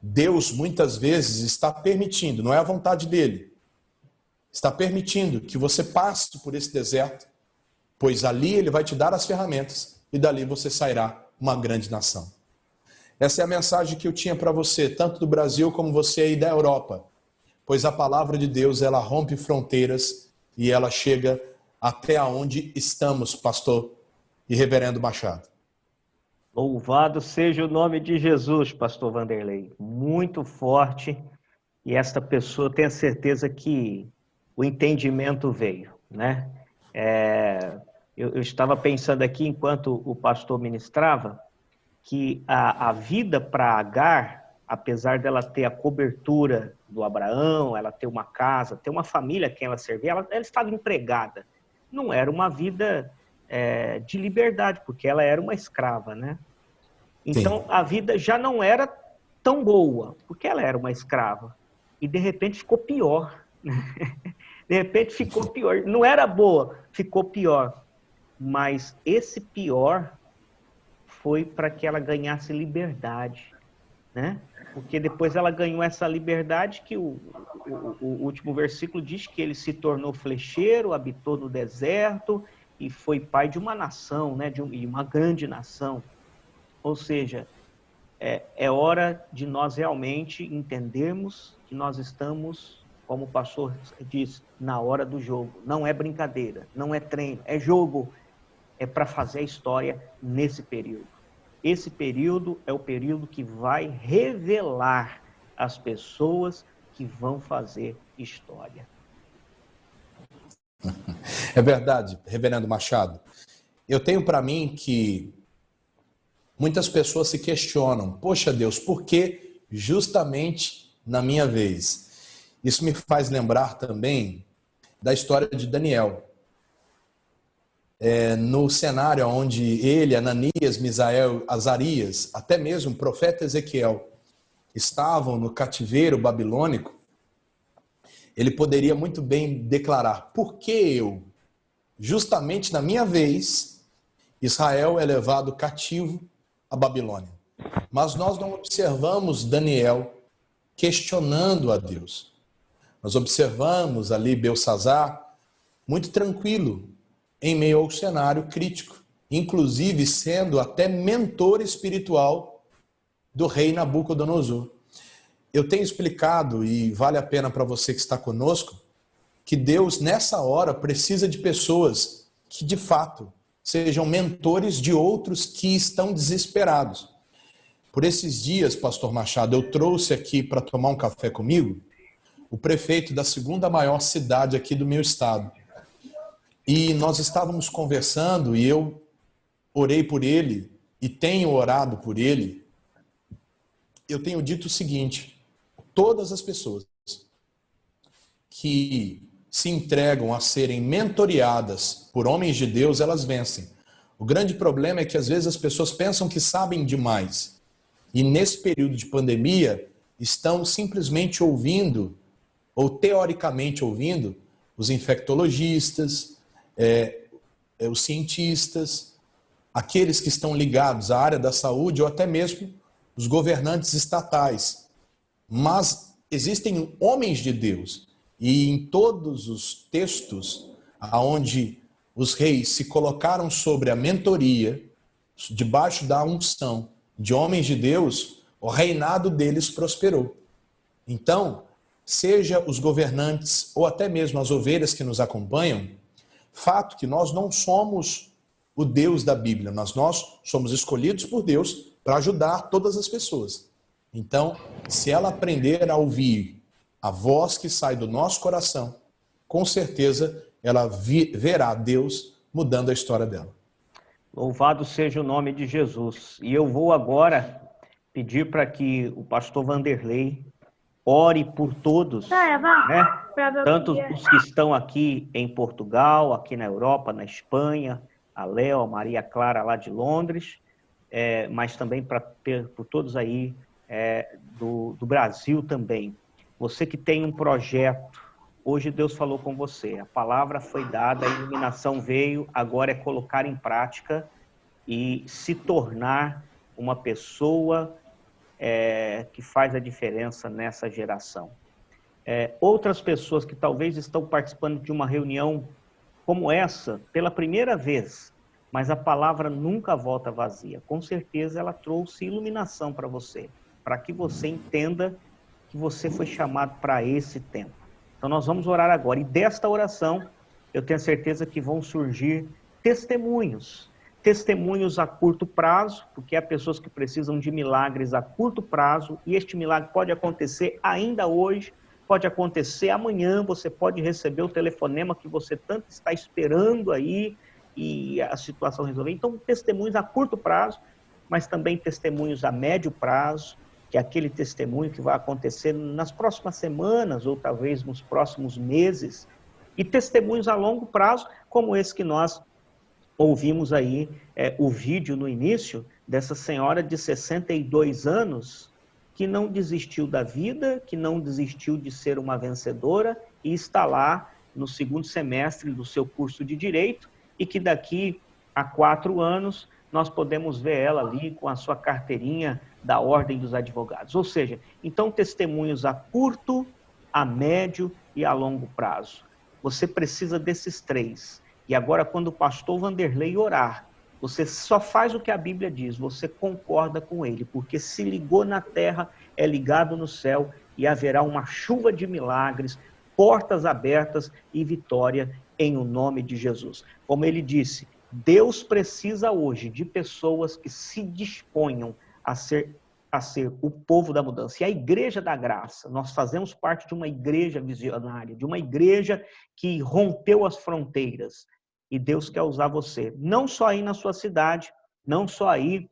Speaker 2: Deus muitas vezes está permitindo, não é a vontade dele, está permitindo que você passe por esse deserto, pois ali ele vai te dar as ferramentas e dali você sairá uma grande nação. Essa é a mensagem que eu tinha para você, tanto do Brasil como você aí da Europa, pois a palavra de Deus, ela rompe fronteiras e ela chega até onde estamos, pastor e reverendo Machado.
Speaker 1: Louvado seja o nome de Jesus, pastor Vanderlei. Muito forte. E esta pessoa tem a certeza que o entendimento veio, né? Eu estava pensando aqui, enquanto o pastor ministrava, que a vida para Agar, apesar dela ter a cobertura do Abraão, ela ter uma casa, ter uma família a quem ela servia, ela estava empregada. Não era uma vida de liberdade, porque ela era uma escrava, né? Então, a vida já não era tão boa, porque ela era uma escrava. E, de repente, ficou pior. De repente, ficou pior. Não era boa, ficou pior. Mas esse pior foi para que ela ganhasse liberdade, né? Porque depois ela ganhou essa liberdade que o último versículo diz que ele se tornou flecheiro, habitou no deserto e foi pai de uma nação, né? De uma grande nação. Ou seja, é hora de nós realmente entendermos que nós estamos, como o pastor diz, na hora do jogo. Não é brincadeira, não é treino, é jogo. É para fazer a história nesse período. Esse período é o período que vai revelar as pessoas que vão fazer história.
Speaker 2: É verdade, reverendo Machado. Eu tenho para mim que muitas pessoas se questionam, poxa Deus, por que justamente na minha vez? Isso me faz lembrar também da história de Daniel. No cenário onde ele, Ananias, Misael, Azarias, até mesmo o profeta Ezequiel, estavam no cativeiro babilônico, ele poderia muito bem declarar, por que eu, justamente na minha vez, Israel é levado cativo à Babilônia? Mas nós não observamos Daniel questionando a Deus. Nós observamos ali Belsazar muito tranquilo, em meio ao cenário crítico, inclusive sendo até mentor espiritual do rei Nabucodonosor. Eu tenho explicado, e vale a pena para você que está conosco, que Deus, nessa hora, precisa de pessoas que, de fato, sejam mentores de outros que estão desesperados. Por esses dias, pastor Machado, eu trouxe aqui para tomar um café comigo o prefeito da segunda maior cidade aqui do meu estado. E nós estávamos conversando e eu orei por ele e tenho orado por ele. Eu tenho dito o seguinte, todas as pessoas que se entregam a serem mentoreadas por homens de Deus, elas vencem. O grande problema é que às vezes as pessoas pensam que sabem demais. E nesse período de pandemia, estão simplesmente ouvindo ou teoricamente ouvindo, os infectologistas, os cientistas, aqueles que estão ligados à área da saúde ou até mesmo os governantes estatais. Mas existem homens de Deus e em todos os textos onde os reis se colocaram sobre a mentoria, debaixo da unção de homens de Deus, o reinado deles prosperou. Então, seja os governantes ou até mesmo as ovelhas que nos acompanham, fato que nós não somos o Deus da Bíblia, mas nós somos escolhidos por Deus para ajudar todas as pessoas. Então, se ela aprender a ouvir a voz que sai do nosso coração, com certeza ela verá Deus mudando a história dela.
Speaker 1: Louvado seja o nome de Jesus. E eu vou agora pedir para que o pastor Vanderlei ore por todos, né? Tanto os que estão aqui em Portugal, aqui na Europa, na Espanha, a Léo, a Maria Clara lá de Londres, mas também por todos aí do Brasil também. Você que tem um projeto, hoje Deus falou com você, a palavra foi dada, a iluminação veio, agora é colocar em prática e se tornar uma pessoa que faz a diferença nessa geração. Outras pessoas que talvez estão participando de uma reunião como essa, pela primeira vez, mas a palavra nunca volta vazia. Com certeza ela trouxe iluminação para você, para que você entenda que você foi chamado para esse tempo. Então nós vamos orar agora, e desta oração eu tenho certeza que vão surgir testemunhos a curto prazo, porque há pessoas que precisam de milagres a curto prazo, e este milagre pode acontecer ainda hoje, pode acontecer amanhã, você pode receber o telefonema que você tanto está esperando aí, e a situação resolver. Então, testemunhos a curto prazo, mas também testemunhos a médio prazo, que é aquele testemunho que vai acontecer nas próximas semanas, ou talvez nos próximos meses, e testemunhos a longo prazo, como esse que nós ouvimos aí, o vídeo no início, dessa senhora de 62 anos, que não desistiu da vida, que não desistiu de ser uma vencedora, e está lá no segundo semestre do seu curso de Direito, e que daqui a 4 anos nós podemos ver ela ali com a sua carteirinha da Ordem dos Advogados. Ou seja, então testemunhos a curto, a médio e a longo prazo. Você precisa desses 3. E agora, quando o pastor Vanderlei orar, você só faz o que a Bíblia diz, você concorda com ele, porque se ligou na terra, é ligado no céu, e haverá uma chuva de milagres, portas abertas e vitória em o nome de Jesus. Como ele disse, Deus precisa hoje de pessoas que se disponham a ser o povo da mudança. E a Igreja da Graça, nós fazemos parte de uma igreja visionária, de uma igreja que rompeu as fronteiras. E Deus quer usar você, não só aí na sua cidade, não só aí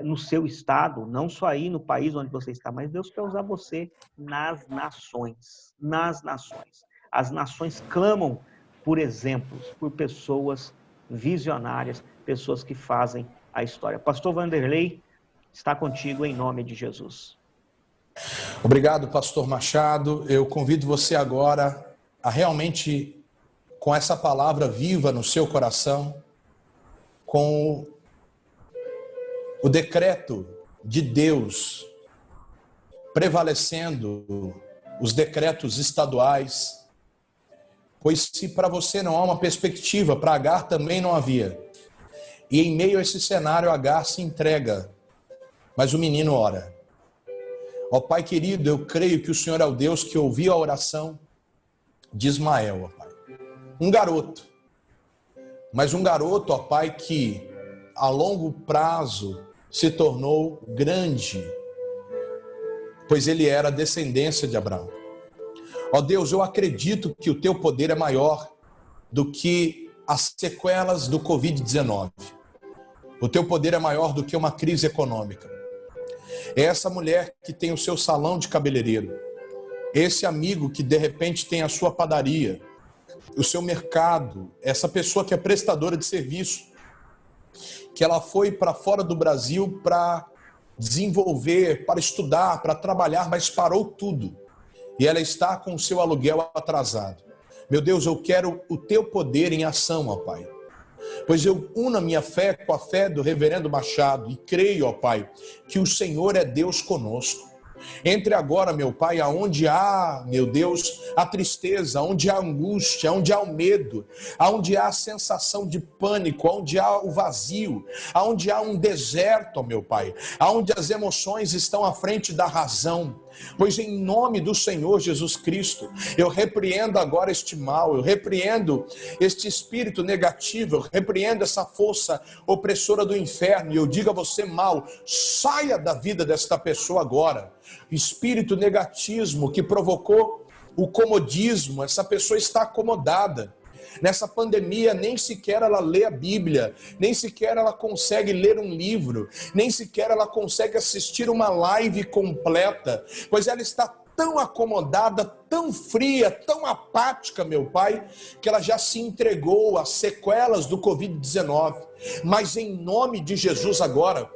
Speaker 1: no seu estado, não só aí no país onde você está, mas Deus quer usar você nas nações. Nas nações. As nações clamam por exemplos, por pessoas visionárias, pessoas que fazem a história. Pastor Vanderlei, está contigo em nome de Jesus.
Speaker 2: Obrigado, pastor Machado. Eu convido você agora a realmente, com essa palavra viva no seu coração, com o decreto de Deus prevalecendo os decretos estaduais, pois se para você não há uma perspectiva, para Agar também não havia. E em meio a esse cenário, Agar se entrega, mas o menino ora. Ó Pai querido, eu creio que o Senhor é o Deus que ouviu a oração de Ismael, ó Pai. Um garoto, mas um garoto, ó Pai, que a longo prazo se tornou grande, pois ele era descendência de Abraão. Ó Deus, eu acredito que o teu poder é maior do que as sequelas do Covid-19. O teu poder é maior do que uma crise econômica. É essa mulher que tem o seu salão de cabeleireiro, esse amigo que de repente tem a sua padaria, o seu mercado, essa pessoa que é prestadora de serviço, que ela foi para fora do Brasil para desenvolver, para estudar, para trabalhar, mas parou tudo. e ela está com o seu aluguel atrasado. Meu Deus, eu quero o teu poder em ação, ó Pai. Pois eu uno a minha fé com a fé do reverendo Machado e creio, ó Pai, que o Senhor é Deus conosco. Entre agora, meu Pai, aonde há, meu Deus, a tristeza, aonde há a angústia, aonde há o medo, aonde há a sensação de pânico, aonde há o vazio, aonde há um deserto, meu Pai, aonde as emoções estão à frente da razão. Pois em nome do Senhor Jesus Cristo, eu repreendo agora este mal, eu repreendo este espírito negativo, eu repreendo essa força opressora do inferno, e eu digo a você, mal, saia da vida desta pessoa agora. Espírito negatismo que provocou o comodismo, essa pessoa está acomodada. Nessa pandemia, nem sequer ela lê a Bíblia, nem sequer ela consegue ler um livro, nem sequer ela consegue assistir uma live completa, pois ela está tão acomodada, tão fria, tão apática, meu Pai, que ela já se entregou às sequelas do Covid-19. Mas em nome de Jesus agora,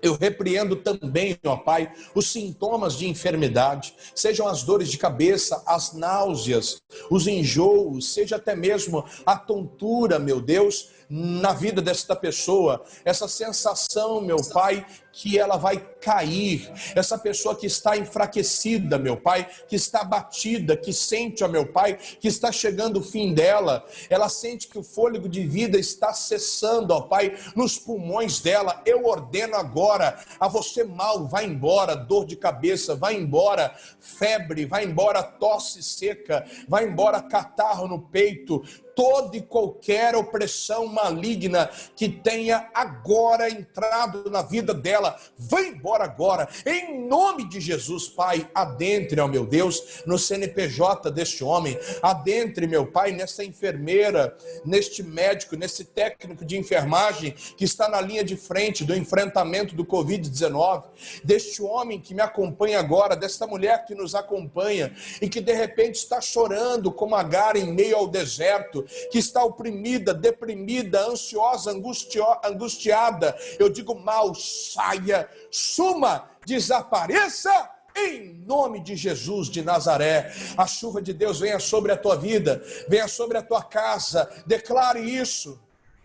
Speaker 2: eu repreendo também, ó Pai, os sintomas de enfermidade, sejam as dores de cabeça, as náuseas, os enjoos, seja até mesmo a tontura, meu Deus, na vida desta pessoa, essa sensação, meu Pai, que ela vai cair, essa pessoa que está enfraquecida, meu Pai, que está abatida, que sente, ó meu Pai, que está chegando o fim dela, ela sente que o fôlego de vida está cessando, ó Pai, nos pulmões dela. Eu ordeno agora a você, mal, vai embora dor de cabeça, vai embora febre, vai embora tosse seca, vai embora catarro no peito, toda e qualquer opressão maligna que tenha agora entrado na vida dela, vai embora agora, em nome de Jesus. Pai, adentre, ó meu Deus, no CNPJ deste homem, adentre, meu Pai, nessa enfermeira, neste médico, nesse técnico de enfermagem que está na linha de frente do enfrentamento do Covid-19, deste homem que me acompanha agora, desta mulher que nos acompanha e que de repente está chorando como Agar em meio ao deserto, que está oprimida, deprimida, ansiosa, angustiada. Eu digo, mal, saia, suma, desapareça, em nome de Jesus de Nazaré. A chuva de Deus venha sobre a tua vida, venha sobre a tua casa. Declare isso,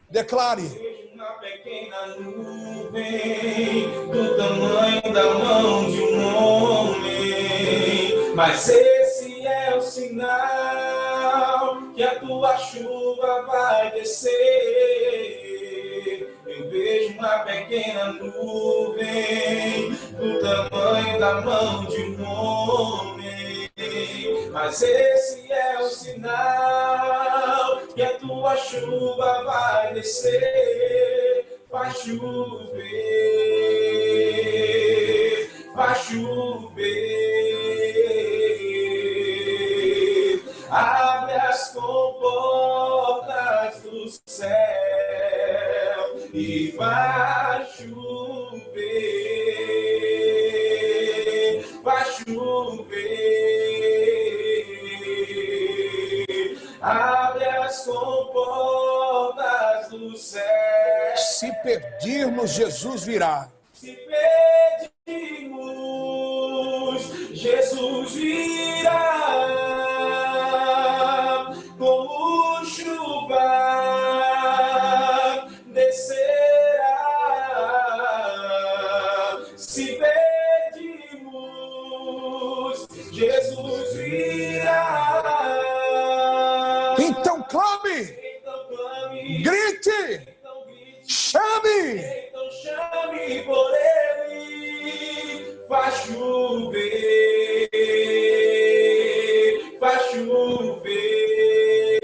Speaker 2: declare.
Speaker 5: Uma pequena nuvem do tamanho da mão de um homem, mas esse é o sinal que a tua chuva vai descer. Eu vejo uma pequena nuvem do tamanho da mão de um homem, mas esse é o sinal que a tua chuva vai descer. Vai chover, vai chover. Abre as comportas do céu e vai chover, vai chover. Abre as comportas do céu.
Speaker 2: Se pedirmos, Jesus virá.
Speaker 5: Se pedirmos, Jesus virá, como chuva descerá. Se pedirmos, Jesus virá.
Speaker 2: Então clame, grite, chame.
Speaker 5: Então chame por ele. Vai chover, vai chover.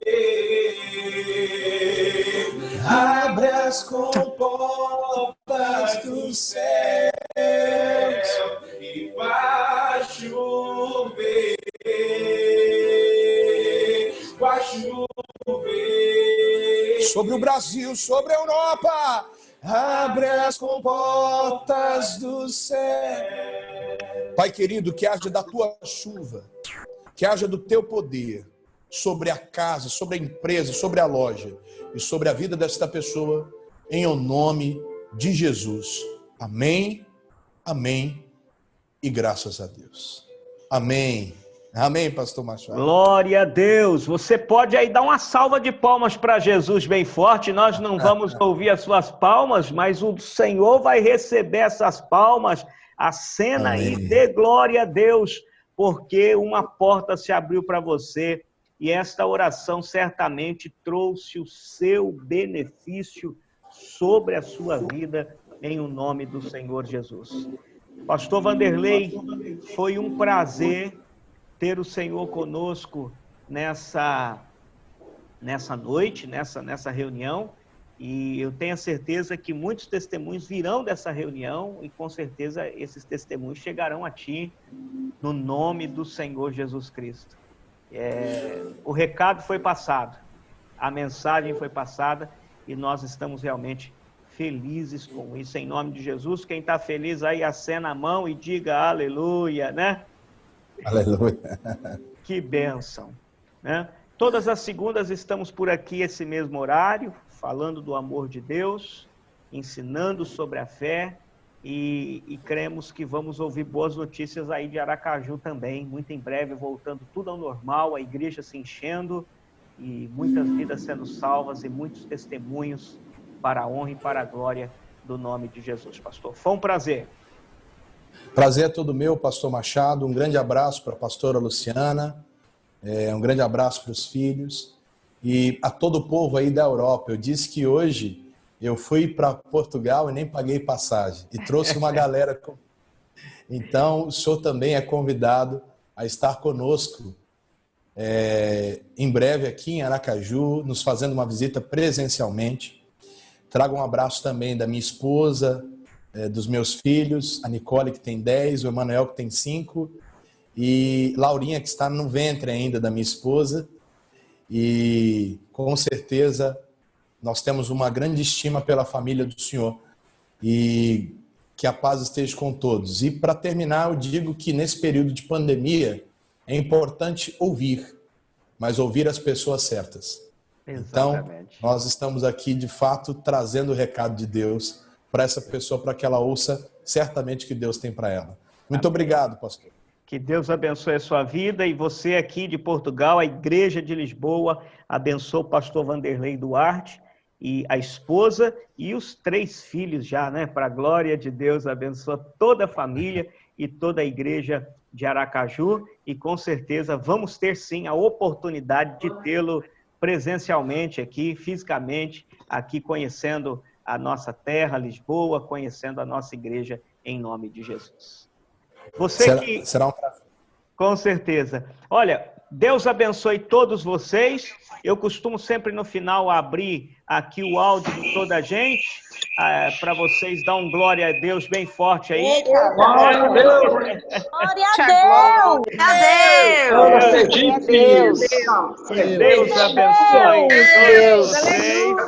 Speaker 5: Abre as comportas do céu e vai chover, vai chover.
Speaker 2: Sobre o Brasil, sobre a Europa. Abre as comportas do céu. Pai querido, que haja da tua chuva, que haja do teu poder sobre a casa, sobre a empresa, sobre a loja e sobre a vida desta pessoa, em o nome de Jesus. Amém, amém e graças a Deus. Amém. Amém, pastor Machado.
Speaker 1: Glória a Deus. Você pode aí dar uma salva de palmas para Jesus bem forte. Nós não vamos ouvir as suas palmas, mas o Senhor vai receber essas palmas. Acena aí, dê glória a Deus, porque uma porta se abriu para você e esta oração certamente trouxe o seu benefício sobre a sua vida, em o nome do Senhor Jesus. Pastor Vanderlei, foi um prazer ter o Senhor conosco nessa noite, nessa reunião, e eu tenho a certeza que muitos testemunhos virão dessa reunião e com certeza esses testemunhos chegarão a ti no nome do Senhor Jesus Cristo. O recado foi passado, a mensagem foi passada e nós estamos realmente felizes com isso, em nome de Jesus. Quem está feliz aí, acena a mão e diga aleluia, né?
Speaker 2: Aleluia.
Speaker 1: Que bênção, né? Todas as segundas estamos por aqui, esse mesmo horário, falando do amor de Deus, ensinando sobre a fé e cremos que vamos ouvir boas notícias aí de Aracaju também, muito em breve, voltando tudo ao normal, a igreja se enchendo e muitas vidas sendo salvas e muitos testemunhos para a honra e para a glória do nome de Jesus. Pastor, foi um prazer.
Speaker 2: Prazer é todo meu, pastor Machado. Um grande abraço para a pastora Luciana, um grande abraço para os filhos e a todo o povo aí da Europa. Eu disse que hoje eu fui para Portugal e nem paguei passagem e trouxe uma galera. Então, o senhor também é convidado a estar conosco em breve aqui em Aracaju, nos fazendo uma visita presencialmente. Trago um abraço também da minha esposa, dos meus filhos, a Nicole, que tem 10, o Emanuel, que tem 5, e Laurinha, que está no ventre ainda da minha esposa. E, com certeza, nós temos uma grande estima pela família do Senhor. E que a paz esteja com todos. E, para terminar, eu digo que, nesse período de pandemia, é importante ouvir, mas ouvir as pessoas certas.
Speaker 1: Exatamente.
Speaker 2: Então, nós estamos aqui, de fato, trazendo o recado de Deus para essa pessoa, para que ela ouça certamente o que Deus tem para ela. Muito obrigado, pastor.
Speaker 1: Que Deus abençoe a sua vida e você aqui de Portugal, a Igreja de Lisboa, abençoe o pastor Vanderlei Duarte e a esposa e os 3 filhos já, né? Para a glória de Deus, abençoa toda a família e toda a Igreja de Aracaju e com certeza vamos ter sim a oportunidade de tê-lo presencialmente aqui, fisicamente, aqui conhecendo a nossa terra, Lisboa, conhecendo a nossa igreja, em nome de Jesus.
Speaker 2: Será um prazer.
Speaker 1: Com certeza. Olha, Deus abençoe todos vocês. Eu costumo sempre no final abrir aqui o áudio de toda a gente, para vocês dar um glória a Deus bem forte aí.
Speaker 3: Glória a Deus!
Speaker 6: Glória a Deus!
Speaker 3: Glória a Deus!
Speaker 1: Que Deus abençoe todos vocês.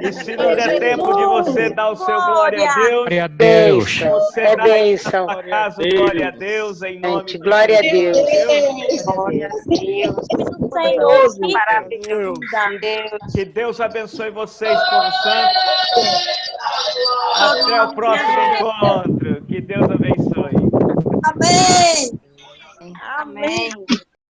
Speaker 1: E se não der tempo de você dar o seu glória a Deus,
Speaker 9: Glória a Deus.
Speaker 1: você dá aí na sua casa o glória a Deus, em nome de
Speaker 6: Glória a
Speaker 1: Jesus.
Speaker 6: Deus! Glória a Deus! Senhor, maravilhoso!
Speaker 1: Que Deus abençoe vocês, povo santo. Até o próximo encontro. Que Deus abençoe.
Speaker 6: Amém! Amém!